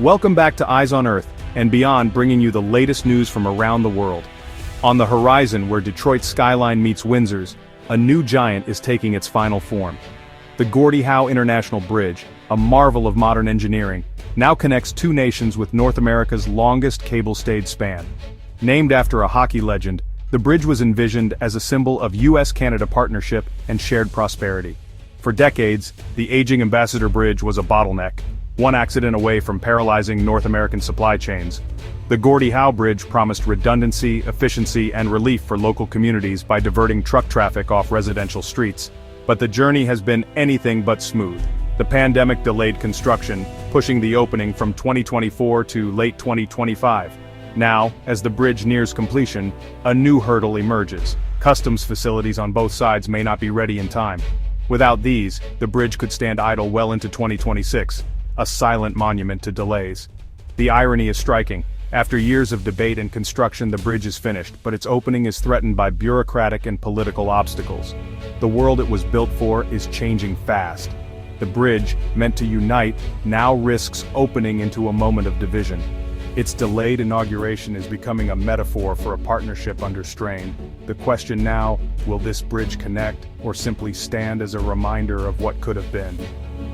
Welcome back to Eyes on Earth and Beyond, bringing you the latest news from around the world. On the horizon, where Detroit's skyline meets Windsor's, a new giant is taking its final form. The Gordie Howe International Bridge, a marvel of modern engineering, now connects two nations with North America's longest cable-stayed span. Named after a hockey legend, the bridge was envisioned as a symbol of US-Canada partnership and shared prosperity. For decades, the aging Ambassador Bridge was a bottleneck, one accident away from paralyzing North American supply chains. The Gordie Howe Bridge promised redundancy, efficiency, and relief for local communities by diverting truck traffic off residential streets. But the journey has been anything but smooth. The pandemic delayed construction, pushing the opening from 2024 to late 2025. Now, as the bridge nears completion, a new hurdle emerges. Customs facilities on both sides may not be ready in time. Without these, the bridge could stand idle well into 2026, a silent monument to delays. The irony is striking. After years of debate and construction, the bridge is finished, but its opening is threatened by bureaucratic and political obstacles. The world it was built for is changing fast. The bridge, meant to unite, now risks opening into a moment of division. Its delayed inauguration is becoming a metaphor for a partnership under strain. The question now, will this bridge connect, or simply stand as a reminder of what could have been?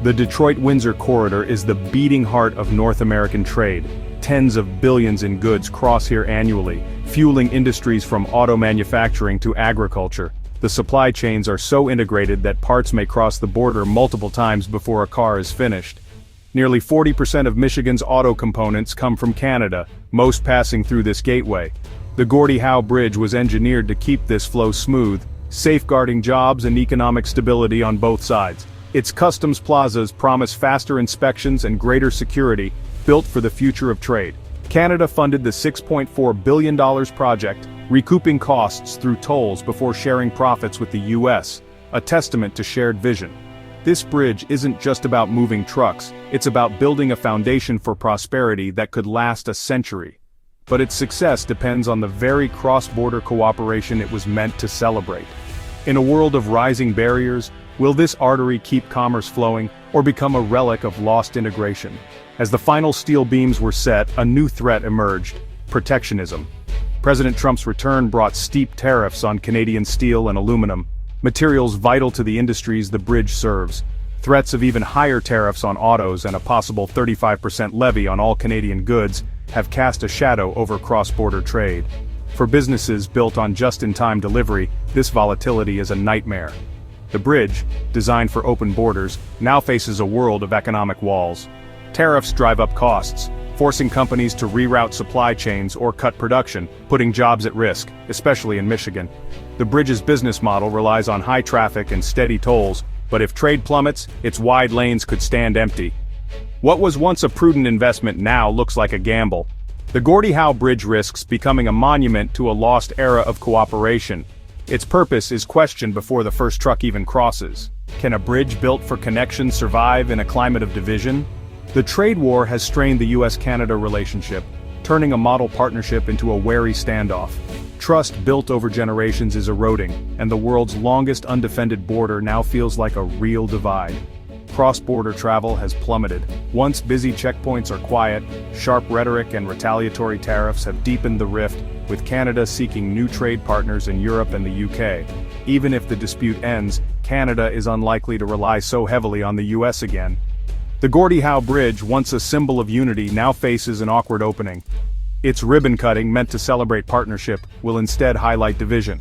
The Detroit-Windsor corridor is the beating heart of North American trade. Tens of billions in goods cross here annually, fueling industries from auto manufacturing to agriculture. The supply chains are so integrated that parts may cross the border multiple times before a car is finished. Nearly 40% of Michigan's auto components come from Canada, most passing through this gateway. The Gordie Howe Bridge was engineered to keep this flow smooth, safeguarding jobs and economic stability on both sides. Its customs plazas promise faster inspections and greater security, built for the future of trade. Canada funded the $6.4 billion project, recouping costs through tolls before sharing profits with the US, a testament to shared vision. This bridge isn't just about moving trucks, it's about building a foundation for prosperity that could last a century. But its success depends on the very cross-border cooperation it was meant to celebrate. In a world of rising barriers, will this artery keep commerce flowing, or become a relic of lost integration? As the final steel beams were set, a new threat emerged: protectionism. President Trump's return brought steep tariffs on Canadian steel and aluminum, materials vital to the industries the bridge serves. Threats of even higher tariffs on autos and a possible 35% levy on all Canadian goods have cast a shadow over cross-border trade. For businesses built on just-in-time delivery, this volatility is a nightmare. The bridge, designed for open borders, now faces a world of economic walls. Tariffs drive up costs, forcing companies to reroute supply chains or cut production, putting jobs at risk, especially in Michigan. The bridge's business model relies on high traffic and steady tolls, but if trade plummets, its wide lanes could stand empty. What was once a prudent investment now looks like a gamble. The Gordie Howe Bridge risks becoming a monument to a lost era of cooperation. Its purpose is questioned before the first truck even crosses. Can a bridge built for connection survive in a climate of division? The trade war has strained the US-Canada relationship, turning a model partnership into a wary standoff. Trust built over generations is eroding, and the world's longest undefended border now feels like a real divide. Cross-border travel has plummeted. Once busy checkpoints are quiet, sharp rhetoric and retaliatory tariffs have deepened the rift, with Canada seeking new trade partners in Europe and the UK. Even if the dispute ends, Canada is unlikely to rely so heavily on the US again. The Gordie Howe Bridge, once a symbol of unity, now faces an awkward opening. Its ribbon cutting, meant to celebrate partnership, will instead highlight division.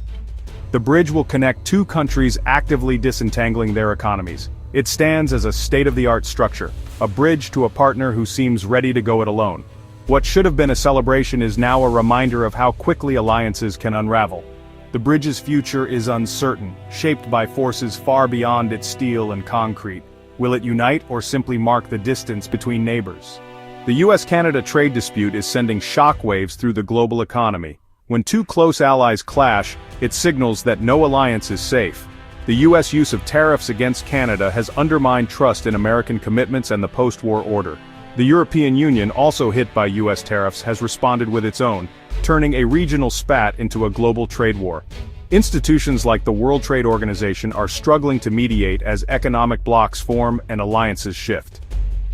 The bridge will connect two countries actively disentangling their economies. It stands as a state-of-the-art structure, a bridge to a partner who seems ready to go it alone. What should have been a celebration is now a reminder of how quickly alliances can unravel. The bridge's future is uncertain, shaped by forces far beyond its steel and concrete. Will it unite or simply mark the distance between neighbors? The US-Canada trade dispute is sending shockwaves through the global economy. When two close allies clash, it signals that no alliance is safe. The US use of tariffs against Canada has undermined trust in American commitments and the post-war order. The European Union, also hit by US tariffs, has responded with its own, turning a regional spat into a global trade war. Institutions like the World Trade Organization are struggling to mediate as economic blocs form and alliances shift.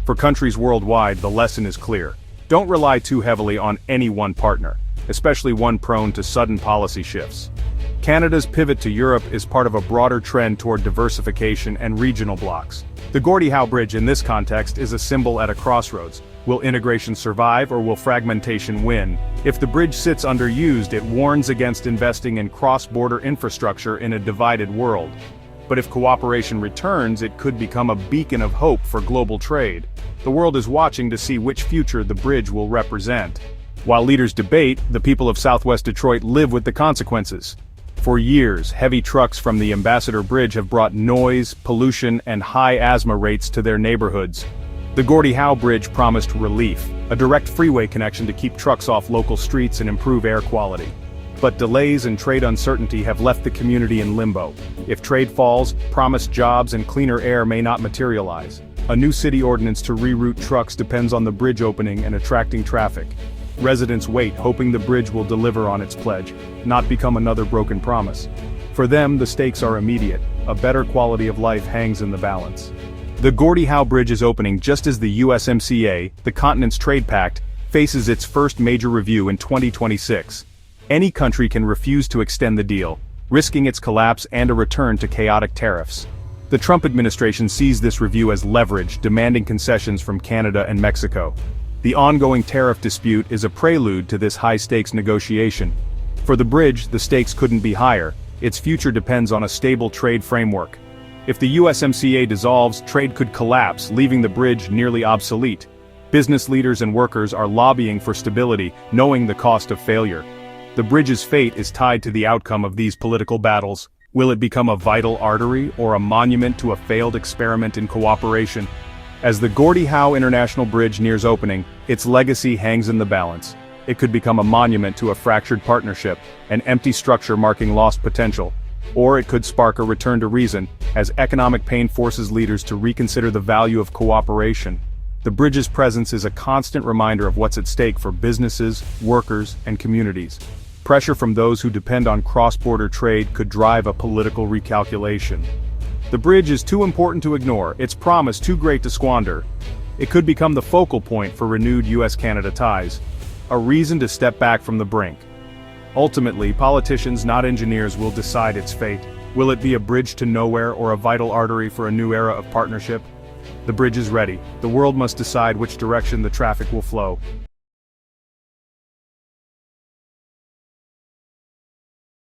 For countries worldwide, the lesson is clear. Don't rely too heavily on any one partner, especially one prone to sudden policy shifts. Canada's pivot to Europe is part of a broader trend toward diversification and regional blocs. The Gordie Howe Bridge in this context is a symbol at a crossroads. Will integration survive or will fragmentation win? If the bridge sits underused, it warns against investing in cross-border infrastructure in a divided world. But if cooperation returns, it could become a beacon of hope for global trade. The world is watching to see which future the bridge will represent. While leaders debate, the people of Southwest Detroit live with the consequences. For years, heavy trucks from the Ambassador Bridge have brought noise, pollution, and high asthma rates to their neighborhoods. The Gordie Howe Bridge promised relief, a direct freeway connection to keep trucks off local streets and improve air quality. But delays and trade uncertainty have left the community in limbo. If trade falls, promised jobs and cleaner air may not materialize. A new city ordinance to reroute trucks depends on the bridge opening and attracting traffic. Residents wait, hoping the bridge will deliver on its pledge, not become another broken promise. For them, the stakes are immediate. A better quality of life hangs in the balance. The Gordie Howe Bridge is opening just as the USMCA, the continent's trade pact, faces its first major review in 2026. Any country can refuse to extend the deal, risking its collapse and a return to chaotic tariffs. The Trump administration sees this review as leverage, demanding concessions from Canada and Mexico. The ongoing tariff dispute is a prelude to this high-stakes negotiation. For the bridge, the stakes couldn't be higher. Its future depends on a stable trade framework. If the USMCA dissolves, trade could collapse, leaving the bridge nearly obsolete. Business leaders and workers are lobbying for stability, knowing the cost of failure. The bridge's fate is tied to the outcome of these political battles. Will it become a vital artery or a monument to a failed experiment in cooperation? As the Gordie Howe International Bridge nears opening, its legacy hangs in the balance. It could become a monument to a fractured partnership, an empty structure marking lost potential. Or it could spark a return to reason, as economic pain forces leaders to reconsider the value of cooperation. The bridge's presence is a constant reminder of what's at stake for businesses, workers, and communities. Pressure from those who depend on cross-border trade could drive a political recalculation. The bridge is too important to ignore, its promise too great to squander. It could become the focal point for renewed US-Canada ties, a reason to step back from the brink. Ultimately, politicians, not engineers, will decide its fate. Will it be a bridge to nowhere or a vital artery for a new era of partnership? The bridge is ready. The world must decide which direction the traffic will flow.